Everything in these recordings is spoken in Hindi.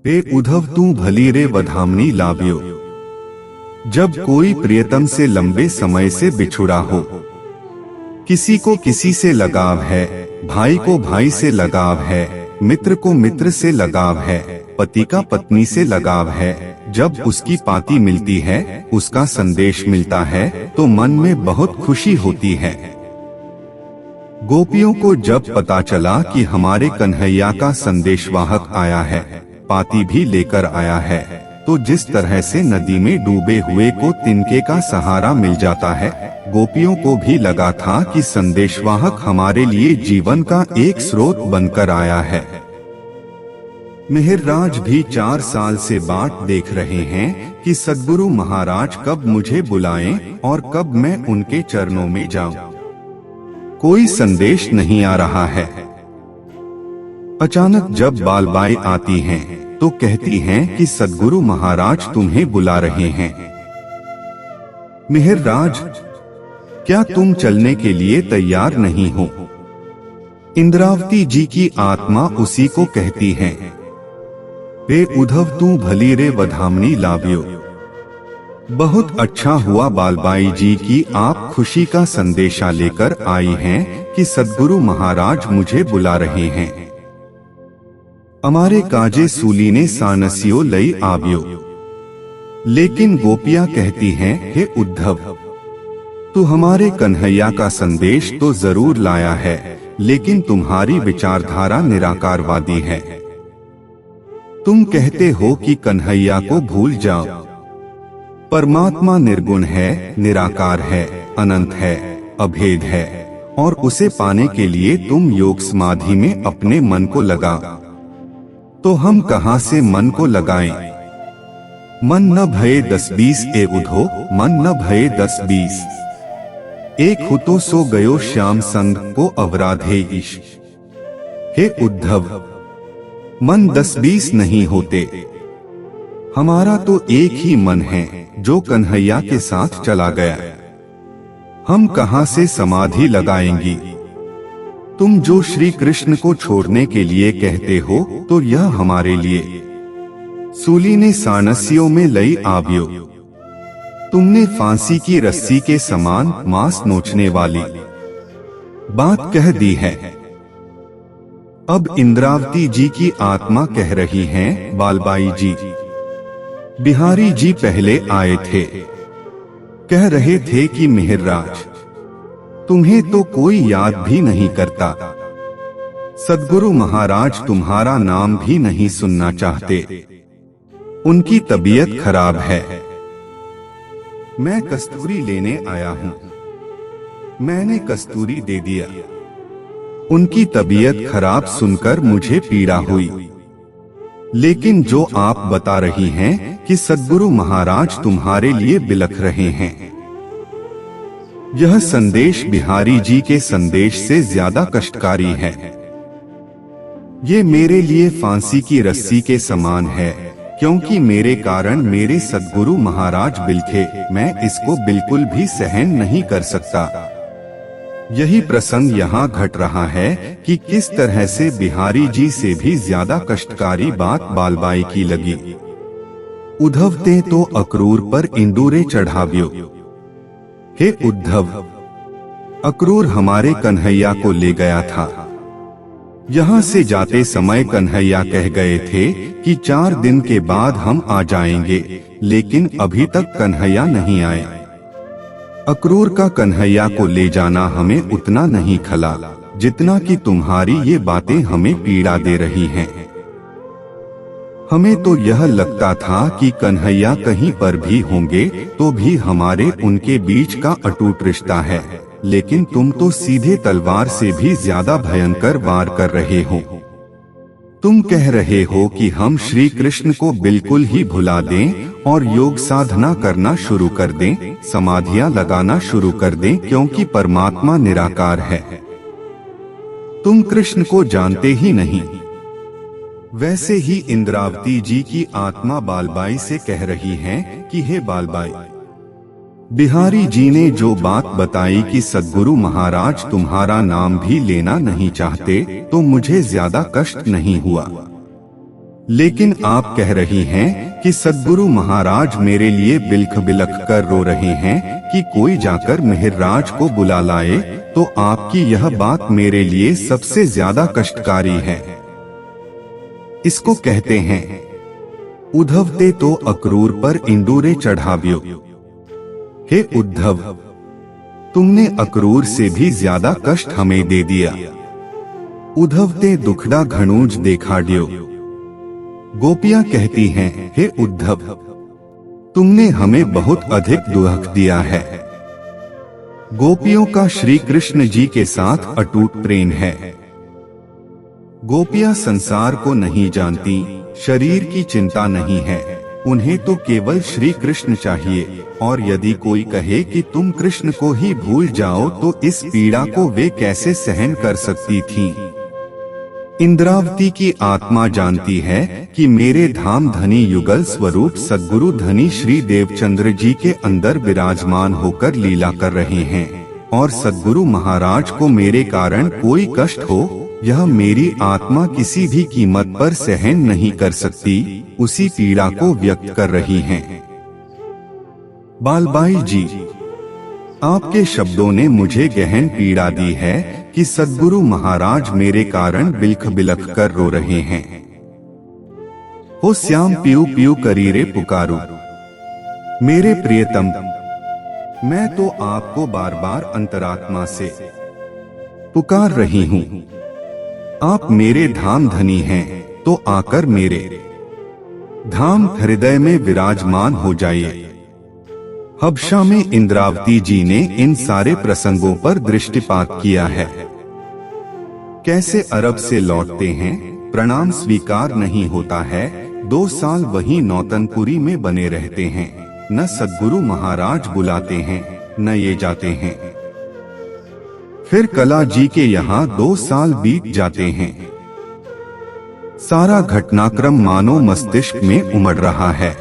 हे उद्धव तू भली रे वधामनी लाव्यो। जब कोई प्रियतम से लंबे समय से बिछुड़ा हो, किसी को किसी से लगाव है, भाई को भाई से लगाव है, मित्र को मित्र से लगाव है, पति का पत्नी से लगाव है, जब उसकी पाती मिलती है, उसका संदेश मिलता है तो मन में बहुत खुशी होती है। गोपियों को जब पता चला कि हमारे कन्हैया का संदेशवाहक आया है, पाती भी लेकर आया है, तो जिस तरह से नदी में डूबे हुए को तिनके का सहारा मिल जाता है, गोपियों को भी लगा था कि संदेशवाहक हमारे लिए जीवन का एक स्रोत बनकर आया है। मिहिरराज भी 4 साल से बाट देख रहे हैं कि सद्गुरु महाराज कब मुझे बुलाएं और कब मैं उनके चरणों में जाऊं। कोई संदेश नहीं आ रहा है। अचानक जब बालबाई आती हैं, तो कहती हैं कि सद्गुरु महाराज तुम्हें बुला रहे हैं। मिहिरराज, क्या तुम चलने के लिए तैयार नहीं हो? इंद्रावती जी की आत्मा उसी को कहती है। हे उद्धव तू भली रे वधामनी लाव्यो। बहुत अच्छा हुआ बालबाई जी की आप खुशी का संदेशा लेकर आई हैं कि सद्गुरु महाराज मुझे बुला रहे हैं। हमारे काजे सूली ने सानसियो लई आव्यो। लेकिन गोपियां कहती हैं, हे उद्धव, तू हमारे कन्हैया का संदेश तो जरूर लाया है, लेकिन तुम्हारी विचारधारा निराकारवादी है। तुम कहते हो कि कन्हैया को भूल जाओ। परमात्मा निर्गुण है, निराकार है, अनंत है, अभेद है, और उसे पाने के लिए तुम योग समाधि में अपने मन को लगा। तो हम कहां से मन को लगाएं? मन न भये 10-20 ए उधो, मन न भये 10-20। एक हुतो सो गयो श्याम संग को अवराधे ईश। हे उद्धव, मन 10-20 नहीं होते। हमारा तो एक ही मन है जो कन्हैया के साथ चला गया। हम कहां से समाधि लगाएंगी? तुम जो श्री कृष्ण को छोड़ने के लिए कहते हो, तो यह हमारे लिए सूली ने सानसियों में लई आव्यो। तुमने फांसी की रस्सी के समान मांस नोचने वाली बात कह दी है। अब इंद्रावती जी की आत्मा कह रही है, बालबाई जी, बिहारी जी पहले आए थे, कह रहे थे कि मिहिरराज, तुम्हें तो कोई याद भी नहीं करता। सद्गुरु महाराज तुम्हारा नाम भी नहीं सुनना चाहते। उनकी तबीयत खराब है। मैं कस्तूरी लेने आया हूं। मैंने कस्तूरी दे दिया। उनकी तबीयत खराब सुनकर मुझे पीड़ा हुई। लेकिन जो आप बता रही हैं कि सद्गुरु महाराज तुम्हारे लिए बिलख रहे हैं, यह संदेश बिहारी जी के संदेश से ज्यादा कष्टकारी है। ये मेरे लिए फांसी की रस्सी के समान है, क्योंकि मेरे कारण मेरे सद्गुरु महाराज बिलखे। मैं इसको बिल्कुल भी सहन नहीं कर सकता। यही प्रसंग यहाँ घट रहा है कि किस तरह से बिहारी जी से भी ज्यादा कष्टकारी बात बालबाई की लगी। उद्धव ते तो अक्रूर पर इंदूरे चढ़ाव्यो। हे उद्धव, अक्रूर हमारे कन्हैया को ले गया था। यहाँ से जाते समय कन्हैया कह गए थे कि 4 दिन के बाद हम आ जाएंगे, लेकिन अभी तक कन्हैया नहीं आए। अक्रूर का कन्हैया को ले जाना हमें उतना नहीं खला, जितना कि तुम्हारी ये बातें हमें पीड़ा दे रही हैं। हमें तो यह लगता था कि कन्हैया कहीं पर भी होंगे तो भी हमारे उनके बीच का अटूट रिश्ता है, लेकिन तुम तो सीधे तलवार से भी ज्यादा भयंकर वार कर रहे हो। तुम कह रहे हो कि हम श्री कृष्ण को बिल्कुल ही भुला दें और योग साधना करना शुरू कर दें, समाधियां लगाना शुरू कर दें, क्योंकि परमात्मा निराकार है। तुम कृष्ण को जानते ही नहीं। वैसे ही इंद्रावती जी की आत्मा बालबाई से कह रही है कि हे बालबाई, बिहारी जी ने जो बात बताई कि सद्गुरु महाराज तुम्हारा नाम भी लेना नहीं चाहते, तो मुझे ज्यादा कष्ट नहीं हुआ। लेकिन आप कह रही हैं कि सद्गुरु महाराज मेरे लिए बिलख बिलख कर रो रहे हैं कि कोई जाकर मिहिरराज को बुला लाए, तो आपकी यह बात मेरे लिए सबसे ज्यादा कष्टकारी है। इसको कहते हैं उद्धव ते तो अक्रूर पर इंडूरे चढ़ाव्यो। हे उद्धव, तुमने अक्रूर से भी ज्यादा कष्ट हमें दे दिया। उद्धव ते दुखड़ा घणूज देखाड्यो। गोपियां कहती हैं, हे उद्धव, तुमने हमें बहुत अधिक दुख दिया है। गोपियों का श्री कृष्ण जी के साथ अटूट प्रेम है। गोपियां संसार को नहीं जानती, शरीर की चिंता नहीं है, उन्हें तो केवल श्री कृष्ण चाहिए। और यदि कोई कहे कि तुम कृष्ण को ही भूल जाओ तो इस पीड़ा को वे कैसे सहन कर सकती थीं? इंद्रावती की आत्मा जानती है कि मेरे धाम धनी युगल स्वरूप सद्गुरु धनी श्री देवचंद्र जी के अंदर विराजमान होकर लीला कर रहे हैं, और सद्गुरु महाराज को मेरे कारण कोई कष्ट हो, यह मेरी आत्मा किसी भी कीमत पर सहन नहीं कर सकती। उसी पीड़ा को व्यक्त कर रही हैं। बालबाई जी, आपके शब्दों ने मुझे गहन पीड़ा दी है कि सद्गुरु महाराज मेरे कारण बिलख बिलख कर रो रहे हैं। हो श्याम पियू पियू करी रे पुकारू। मेरे प्रियतम, मैं तो आपको बार बार अंतरात्मा से पुकार रही हूँ। आप मेरे धाम धनी हैं, तो आकर मेरे धाम हृदय में विराजमान हो जाइए। हबशा में इंद्रावती जी ने इन सारे प्रसंगों पर दृष्टिपात किया है। कैसे अरब से लौटते हैं, प्रणाम स्वीकार नहीं होता है, 2 साल वहीं नौतनपुरी में बने रहते हैं, न सद्गुरु महाराज बुलाते हैं न ये जाते हैं। फिर कला जी के यहाँ 2 साल बीत जाते हैं। सारा घटनाक्रम मानो मस्तिष्क में उमड़ रहा है।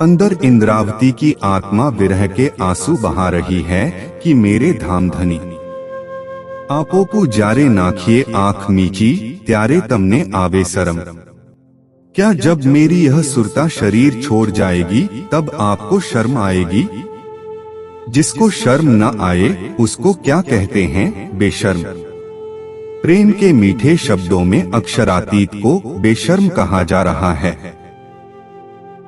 अंदर इंद्रावती की आत्मा विरह के आंसू बहा रही है कि मेरे धाम धनी आपोपू जारे नाखिए आंख मीची, त्यारे तमने आवे शर्म। क्या जब मेरी यह सुरता शरीर छोड़ जाएगी तब आपको शर्म आएगी? जिसको शर्म न आए उसको क्या कहते हैं? बेशर्म। प्रेम के मीठे शब्दों में अक्षरातीत को बेशर्म कहा जा रहा है।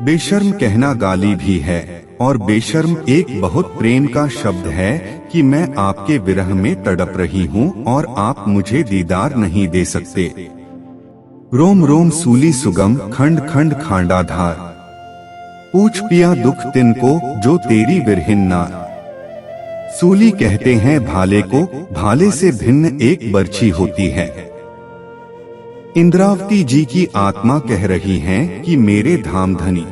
बेशर्म कहना गाली भी है, और बेशर्म एक बहुत प्रेम का शब्द है कि मैं आपके विरह में तड़प रही हूँ और आप मुझे दीदार नहीं दे सकते। रोम रोम सूली सुगम खंड खंड खांडाधार, पूछ पिया दुख तिनको जो तेरी विरहिन नार। सूली कहते हैं भाले को, भाले से भिन्न एक बर्छी होती है। इंद्रावती जी की आत्मा कह रही है कि मेरे धाम धनी,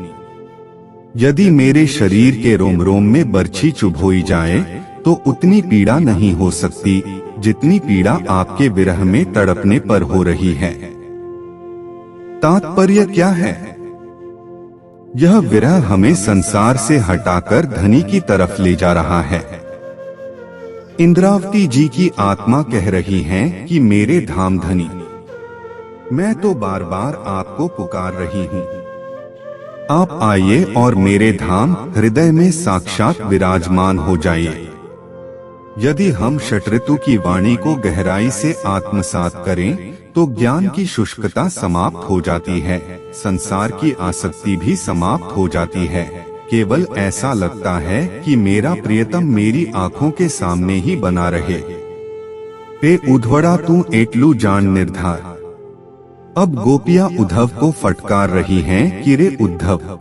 यदि मेरे शरीर के रोम रोम में बर्छी चुभोई जाए तो उतनी पीड़ा नहीं हो सकती जितनी पीड़ा आपके विरह में तड़पने पर हो रही है। तात्पर्य क्या है? यह विरह हमें संसार से हटाकर धनी की तरफ ले जा रहा है। इंद्रावती जी की आत्मा कह रही है कि मेरे धाम धनी, मैं तो बार बार आपको पुकार रही हूँ, आप आइए और मेरे धाम हृदय में साक्षात विराजमान हो जाइए। यदि हम षट्ऋतु की वाणी को गहराई से आत्मसात करें तो ज्ञान की शुष्कता समाप्त हो जाती है, संसार की आसक्ति भी समाप्त हो जाती है। केवल ऐसा लगता है कि मेरा प्रियतम मेरी आंखों के सामने ही बना रहे। पे उधवड़ा तू एटलू जान निर्धार। अब गोपियां उद्धव को फटकार रही हैं कि रे उद्धव,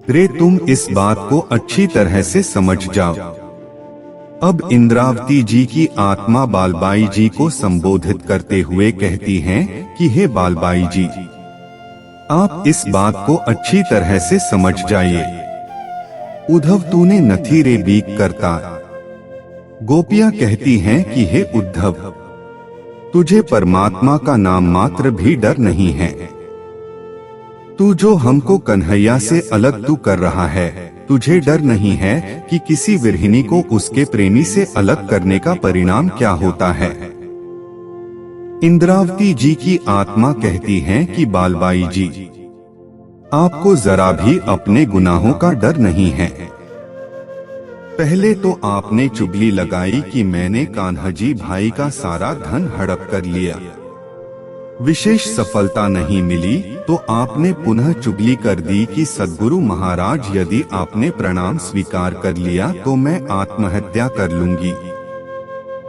रे तुम इस बात को अच्छी तरह से समझ जाओ। अब इंद्रावती जी की आत्मा बालबाई जी को संबोधित करते हुए कहती हैं कि हे बालबाई जी, आप इस बात को अच्छी तरह से समझ जाइए। उद्धव तूने नथी रे बीक करता। गोपियां कहती हैं कि हे उद्धव, तुझे परमात्मा का नाम मात्र भी डर नहीं है। तू जो हमको कन्हैया से अलग तू कर रहा है, तुझे डर नहीं है कि किसी विरहिणी को उसके प्रेमी से अलग करने का परिणाम क्या होता है। इंद्रावती जी की आत्मा कहती है कि बालबाई जी, आपको जरा भी अपने गुनाहों का डर नहीं है। पहले तो आपने चुगली लगाई कि मैंने कान्हाजी भाई का सारा धन हड़प कर लिया। विशेष सफलता नहीं मिली तो आपने पुनः चुगली कर दी कि सद्गुरु महाराज, यदि आपने प्रणाम स्वीकार कर लिया तो मैं आत्महत्या कर लूंगी।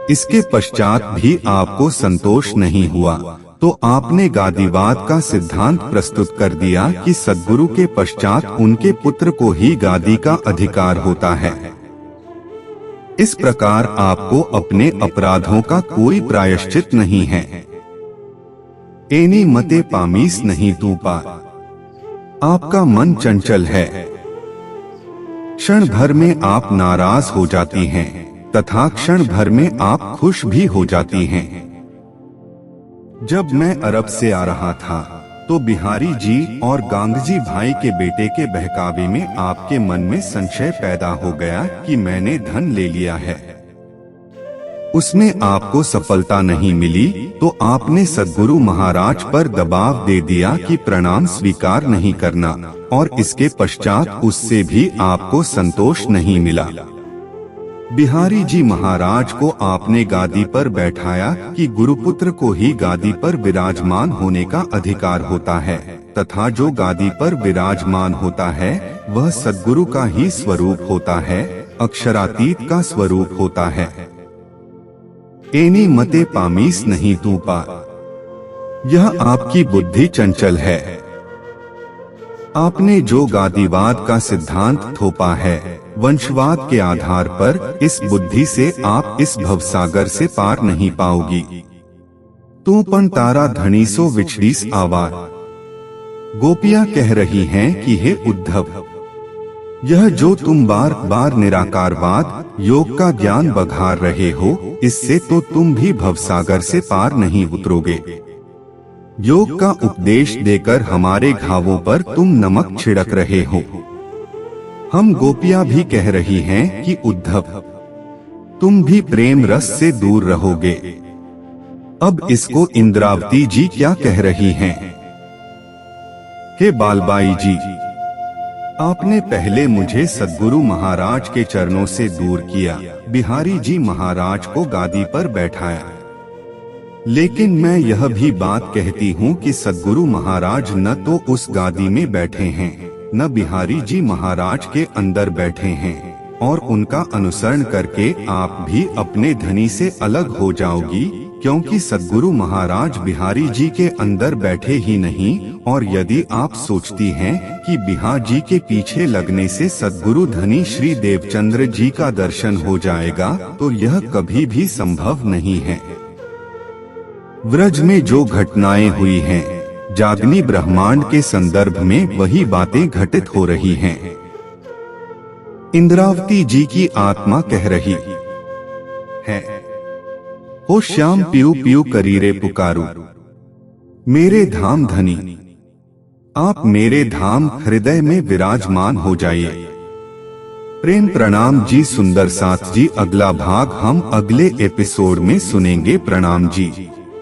इसके पश्चात भी आपको संतोष नहीं हुआ तो आपने गादीवाद का सिद्धांत प्रस्तुत कर दिया कि सद्गुरु के पश्चात उनके पुत्र को ही गादी का अधिकार होता है। इस प्रकार आपको अपने अपराधों का कोई प्रायश्चित नहीं है। एनी मते पामीस नहीं तू पा। आपका मन चंचल है। क्षण भर में आप नाराज हो जाती हैं तथा क्षण भर में आप खुश भी हो जाती हैं। जब मैं अरब से आ रहा था तो बिहारी जी और गांगजी भाई के बेटे के बहकावे में आपके मन में संशय पैदा हो गया कि मैंने धन ले लिया है। उसमें आपको सफलता नहीं मिली तो आपने सद्गुरु महाराज पर दबाव दे दिया कि प्रणाम स्वीकार नहीं करना, और इसके पश्चात उससे भी आपको संतोष नहीं मिला। बिहारी जी महाराज को आपने गादी पर बैठाया कि गुरुपुत्र को ही गादी पर विराजमान होने का अधिकार होता है तथा जो गादी पर विराजमान होता है वह सद्गुरु का ही स्वरूप होता है, अक्षरातीत का स्वरूप होता है। एनी मते पामीस नहीं तू पा। यह आपकी बुद्धि चंचल है। आपने जो गादीवाद का सिद्धांत थोपा है वंशवाद के आधार पर, इस बुद्धि से आप इस भवसागर से पार नहीं पाओगी। तू पण तारा धनीसो विछड़ीस आवार। गोपियां कह रही हैं कि हे उद्धव, यह जो तुम बार बार निराकारवाद योग का ज्ञान बघार रहे हो, इससे तो तुम भी भवसागर से पार नहीं उतरोगे। योग का उपदेश देकर हमारे घावों पर तुम नमक छिड़क रहे हो। हम गोपियां भी कह रही हैं कि उद्धव, तुम भी प्रेम रस से दूर रहोगे। अब इसको इंद्रावती जी क्या कह रही हैं? हे बालबाई जी, आपने पहले मुझे सद्गुरु महाराज के चरणों से दूर किया, बिहारी जी महाराज को गादी पर बैठाया। लेकिन मैं यह भी बात कहती हूँ कि सद्गुरु महाराज न तो उस गादी में बैठे हैं, न बिहारी जी महाराज के अंदर बैठे हैं, और उनका अनुसरण करके आप भी अपने धनी से अलग हो जाओगी, क्योंकि सद्गुरु महाराज बिहारी जी के अंदर बैठे ही नहीं। और यदि आप सोचती हैं कि बिहार जी के पीछे लगने से सद्गुरु धनी श्री देवचंद्र जी का दर्शन हो जाएगा, तो यह कभी भी संभव नहीं है। व्रज में जो घटनाएं हुई हैं, जागनी ब्रह्मांड के संदर्भ में वही बातें घटित हो रही हैं। इंद्रावती जी की आत्मा कह रही है, हो श्याम पियू पियू करीरे पुकारू, मेरे धाम धनी, आप मेरे धाम हृदय में विराजमान हो जाइए। प्रेम प्रणाम जी सुंदर साथ जी। अगला भाग हम अगले एपिसोड में सुनेंगे। प्रणाम जी।